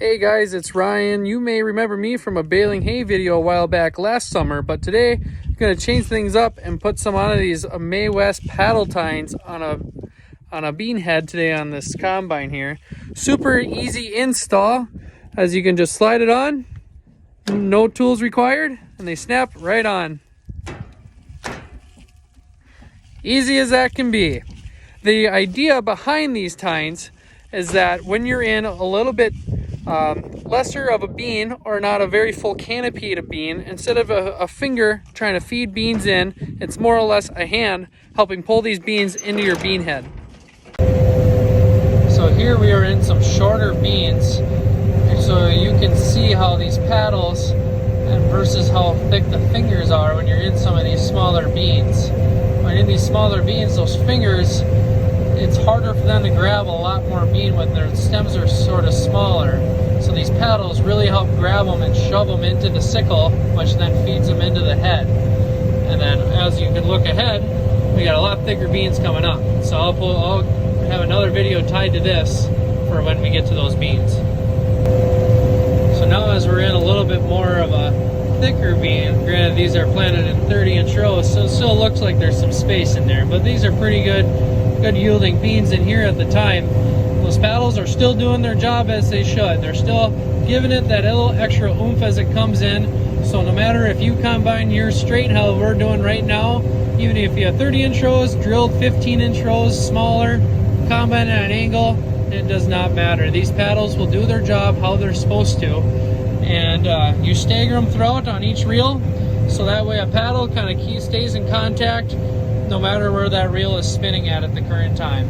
Hey guys, it's Ryan. You may remember me from a baling hay video a while back last summer, but today I'm going to change things up and put some on of these May Wes paddle tines on a bean head today on this combine here. Super easy install, as you can just slide it on, no tools required, and they snap right on. Easy as that can be. The idea behind these tines is that when you're in a little bit lesser of a bean or not a very full canopy to bean, instead of a finger trying to feed beans in, it's more or less a hand helping pull these beans into your bean head. So here we are in some shorter beans, so you can see how these paddles and versus how thick the fingers are when you're in some of these smaller beans. When in these smaller beans, those fingers, it's harder for them to grab a lot more bean when their stems are sort of smaller. So these paddles really help grab them and shove them into the sickle, which then feeds them into the head. And then as you can look ahead, we got a lot thicker beans coming up. So I'll have another video tied to this for when we get to those beans. So now as we're in a little bit more of a thicker bean, granted these are planted in 30-inch rows, so it still looks like there's some space in there, but these are pretty good yielding beans in here at the time. Those paddles are still doing their job as they should. They're still giving it that little extra oomph as it comes in. So no matter if you combine yours straight, how we're doing right now, even if you have 30-inch rows, drilled 15-inch rows, smaller, combine at an angle, it does not matter. These paddles will do their job how they're supposed to. And you stagger them throughout on each reel, so that way a paddle kind of stays in contact no matter where that reel is spinning at the current time.